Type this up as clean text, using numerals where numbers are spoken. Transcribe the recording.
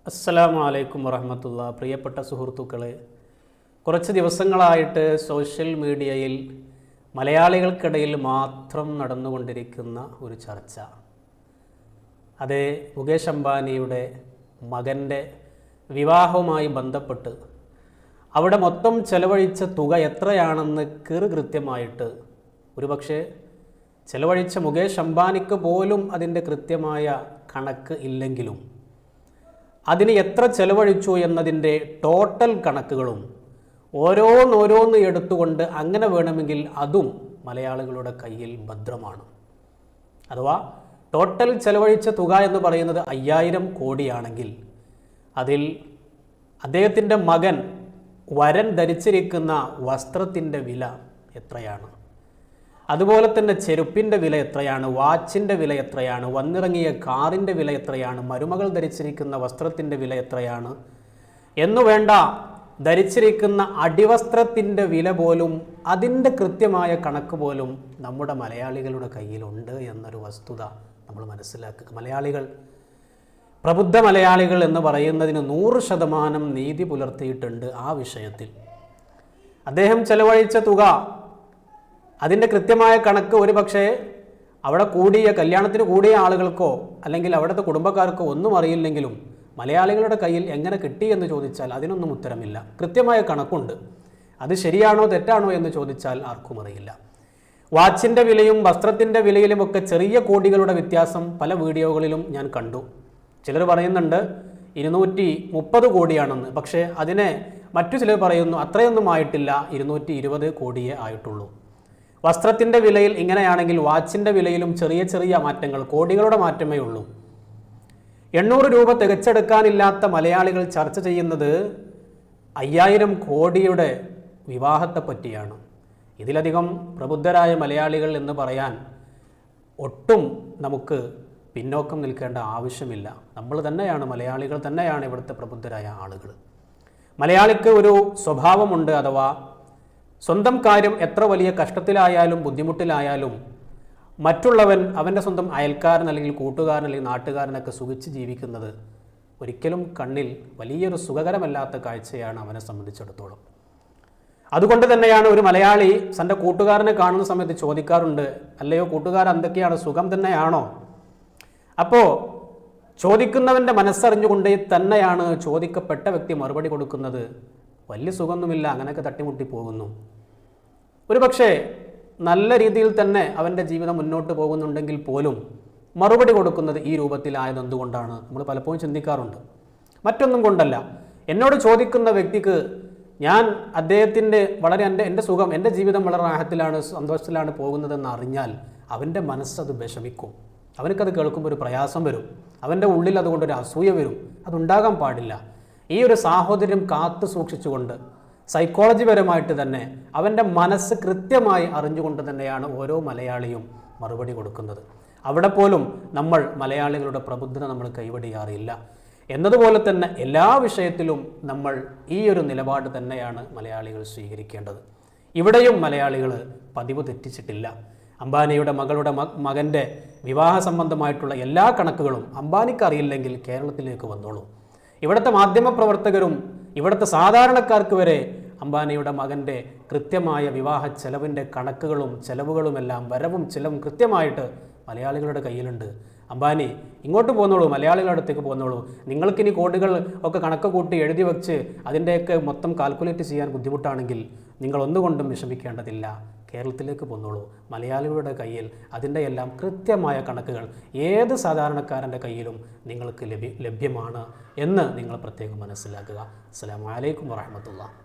അസ്സലാമു അലൈക്കും വറഹ്മത്തുള്ളാഹി. പ്രിയപ്പെട്ട സുഹൃത്തുക്കളെ, കുറച്ച് ദിവസങ്ങളായിട്ട് സോഷ്യൽ മീഡിയയിൽ മലയാളികൾക്കിടയിൽ മാത്രം നടന്നുകൊണ്ടിരിക്കുന്ന ഒരു ചർച്ച, അത് മുകേഷ് അംബാനിയുടെ മകൻ്റെ വിവാഹവുമായി ബന്ധപ്പെട്ട് അവിടെ മൊത്തം ചെലവഴിച്ച തുക എത്രയാണെന്ന് കൃത്യമായിട്ട് ഒരുപക്ഷെ ചെലവഴിച്ച മുകേഷ് അംബാനിക്ക് പോലും അതിൻ്റെ കൃത്യമായ കണക്ക് ഇല്ലെങ്കിലും അതിന് എത്ര ചെലവഴിച്ചു എന്നതിൻ്റെ ടോട്ടൽ കണക്കുകളും ഓരോന്നോരോന്ന് എടുത്തുകൊണ്ട് അങ്ങനെ വേണമെങ്കിൽ അതും മലയാളികളുടെ കയ്യിൽ ഭദ്രമാണ്. അഥവാ ടോട്ടൽ ചെലവഴിച്ച തുക എന്ന് പറയുന്നത് 5000 കോടിയാണെങ്കിൽ അതിൽ അദ്ദേഹത്തിൻ്റെ മകൻ വരൻ ധരിച്ചിരിക്കുന്ന വസ്ത്രത്തിൻ്റെ വില എത്രയാണ്, അതുപോലെ തന്നെ ചെരുപ്പിൻ്റെ വില എത്രയാണ്, വാച്ചിൻ്റെ വില എത്രയാണ്, വന്നിറങ്ങിയ കാറിൻ്റെ വില എത്രയാണ്, മരുമകൾ ധരിച്ചിരിക്കുന്ന വസ്ത്രത്തിൻ്റെ വില എത്രയാണ് എന്നു വേണ്ട, ധരിച്ചിരിക്കുന്ന അടിവസ്ത്രത്തിൻ്റെ വില പോലും അതിൻ്റെ കൃത്യമായ കണക്ക് പോലും നമ്മുടെ മലയാളികളുടെ കയ്യിലുണ്ട് എന്നൊരു വസ്തുത നമ്മൾ മനസ്സിലാക്കുക. മലയാളികൾ, പ്രബുദ്ധ മലയാളികൾ എന്ന് പറയുന്നതിന് 100% നീതി പുലർത്തിയിട്ടുണ്ട് ആ വിഷയത്തിൽ. അദ്ദേഹം ചെലവഴിച്ച തുക, അതിൻ്റെ കൃത്യമായ കണക്ക് ഒരു പക്ഷേ അവിടെ കൂടിയ കല്യാണത്തിന് കൂടിയ ആളുകൾക്കോ അല്ലെങ്കിൽ അവിടുത്തെ കുടുംബക്കാർക്കോ ഒന്നും അറിയില്ലെങ്കിലും മലയാളികളുടെ കയ്യിൽ എങ്ങനെ കിട്ടി എന്ന് ചോദിച്ചാൽ അതിനൊന്നും ഉത്തരമില്ല. കൃത്യമായ കണക്കുണ്ട്. അത് ശരിയാണോ തെറ്റാണോ എന്ന് ചോദിച്ചാൽ ആർക്കും അറിയില്ല. വാച്ചിൻ്റെ വിലയും വസ്ത്രത്തിൻ്റെ വിലയിലുമൊക്കെ ചെറിയ കോടികളുടെ വ്യത്യാസം പല വീഡിയോകളിലും ഞാൻ കണ്ടു. ചിലർ പറയുന്നുണ്ട് 230 കോടിയാണെന്ന്. പക്ഷേ അതിനെ മറ്റു ചിലർ പറയുന്നു അത്രയൊന്നും ആയിട്ടില്ല, 220 കോടിയേ ആയിട്ടുള്ളൂ. വസ്ത്രത്തിൻ്റെ വിലയിൽ ഇങ്ങനെയാണെങ്കിൽ വാച്ചിൻ്റെ വിലയിലും ചെറിയ ചെറിയ മാറ്റങ്ങൾ, കോടികളുടെ മാറ്റമേ ഉള്ളൂ. 800 രൂപ തികച്ചെടുക്കാനില്ലാത്ത മലയാളികൾ ചർച്ച ചെയ്യുന്നത് 5000 കോടിയുടെ വിവാഹത്തെ പറ്റിയാണ്. ഇതിലധികം പ്രബുദ്ധരായ മലയാളികൾ എന്ന് പറയാൻ ഒട്ടും നമുക്ക് പിന്നോക്കം നിൽക്കേണ്ട ആവശ്യമില്ല. നമ്മൾ തന്നെയാണ്, മലയാളികൾ തന്നെയാണ് ഇവിടുത്തെ പ്രബുദ്ധരായ ആളുകൾ. മലയാളിക്ക് ഒരു സ്വഭാവമുണ്ട്, അഥവാ സ്വന്തം കാര്യം എത്ര വലിയ കഷ്ടത്തിലായാലും ബുദ്ധിമുട്ടിലായാലും മറ്റുള്ളവൻ, അവൻ്റെ സ്വന്തം അയൽക്കാരൻ അല്ലെങ്കിൽ കൂട്ടുകാരൻ അല്ലെങ്കിൽ നാട്ടുകാരനൊക്കെ സുഖിച്ച് ജീവിക്കുന്നത് ഒരിക്കലും കണ്ണിൽ വലിയൊരു സുഖകരമല്ലാത്ത കാഴ്ചയാണ് അവനെ സംബന്ധിച്ചിടത്തോളം. അതുകൊണ്ട് തന്നെയാണ് ഒരു മലയാളി തൻ്റെ കൂട്ടുകാരനെ കാണുന്ന സമയത്ത് ചോദിക്കാറുണ്ട്, അല്ലയോ കൂട്ടുകാരൻ, എന്തൊക്കെയാണ്, സുഖം തന്നെയാണോ? അപ്പോൾ ചോദിക്കുന്നവൻ്റെ മനസ്സറിഞ്ഞുകൊണ്ട് തന്നെയാണ് ചോദിക്കപ്പെട്ട വ്യക്തി മറുപടി കൊടുക്കുന്നത്, വലിയ സുഖമൊന്നുമില്ല, അങ്ങനെയൊക്കെ തട്ടിമുട്ടി പോകുന്നു. ഒരു പക്ഷേ നല്ല രീതിയിൽ തന്നെ അവൻ്റെ ജീവിതം മുന്നോട്ട് പോകുന്നുണ്ടെങ്കിൽ പോലും മറുപടി കൊടുക്കുന്നത് ഈ രൂപത്തിലായത് എന്തുകൊണ്ടാണ് നമ്മൾ പലപ്പോഴും ചിന്തിക്കാറുണ്ട്. മറ്റൊന്നും കൊണ്ടല്ല, എന്നോട് ചോദിക്കുന്ന വ്യക്തിക്ക് ഞാൻ അദ്ദേഹത്തിൻ്റെ എൻ്റെ സുഖം, എൻ്റെ ജീവിതം വളരെ റാഹത്തിലാണ്, സന്തോഷത്തിലാണ് പോകുന്നതെന്ന് അറിഞ്ഞാൽ അവൻ്റെ മനസ്സത് വിഷമിക്കും. അവനക്കത് കേൾക്കുമ്പോൾ ഒരു പ്രയാസം വരും, അവൻ്റെ ഉള്ളിൽ അതുകൊണ്ടൊരു അസൂയ വരും. അതുണ്ടാകാൻ പാടില്ല. ഈ ഒരു സാഹോദര്യം കാത്തു സൂക്ഷിച്ചുകൊണ്ട് സൈക്കോളജിപരമായിട്ട് തന്നെ അവൻ്റെ മനസ്സ് കൃത്യമായി അറിഞ്ഞുകൊണ്ട് തന്നെയാണ് ഓരോ മലയാളിയും മറുപടി കൊടുക്കുന്നത്. അവിടെ പോലും നമ്മൾ മലയാളികളുടെ പ്രബുദ്ധത നമ്മൾ കൈവടിയാറില്ല. എന്നതുപോലെ തന്നെ എല്ലാ വിഷയത്തിലും നമ്മൾ ഈ ഒരു നിലപാട് തന്നെയാണ് മലയാളികൾ സ്വീകരിക്കേണ്ടത്. ഇവിടെയും മലയാളികൾ പതിവ് തെറ്റിച്ചിട്ടില്ല. അംബാനിയുടെ മകൻ്റെ വിവാഹ സംബന്ധമായിട്ടുള്ള എല്ലാ കണക്കുകളും അംബാനിക്ക് അറിയില്ലെങ്കിൽ കേരളത്തിലേക്ക് വന്നോളൂ. ഇവിടുത്തെ മാധ്യമപ്രവർത്തകരും ഇവിടുത്തെ സാധാരണക്കാർക്ക് വരെ അംബാനിയുടെ മകൻ്റെ കൃത്യമായ വിവാഹ ചെലവിൻ്റെ കണക്കുകളും ചെലവുകളുമെല്ലാം, വരവും ചിലവും കൃത്യമായിട്ട് മലയാളികളുടെ കയ്യിലുണ്ട്. അംബാനി, ഇങ്ങോട്ട് പോന്നോളൂ, മലയാളികളുടെ അടുത്തേക്ക് പോന്നോളൂ. നിങ്ങൾക്കിനി കോടികൾ ഒക്കെ കണക്ക് കൂട്ടി എഴുതി വെച്ച് അതിൻ്റെയൊക്കെ മൊത്തം കാൽക്കുലേറ്റ് ചെയ്യാൻ ബുദ്ധിമുട്ടാണെങ്കിൽ നിങ്ങൾ ഒന്നുകൊണ്ടും വിഷമിക്കേണ്ടതില്ല. കേരളത്തിലേക്ക് പോന്നോളൂ. മലയാളികളുടെ കയ്യിൽ അതിൻ്റെ എല്ലാം കൃത്യമായ കണക്കുകൾ ഏത് സാധാരണക്കാരൻ്റെ കയ്യിലും നിങ്ങൾക്ക് ലഭ്യമാണ് എന്ന് നിങ്ങൾ പ്രത്യേകം മനസ്സിലാക്കുക. അസ്സലാമു അലൈക്കും വറഹ്മത്തുള്ളാഹി.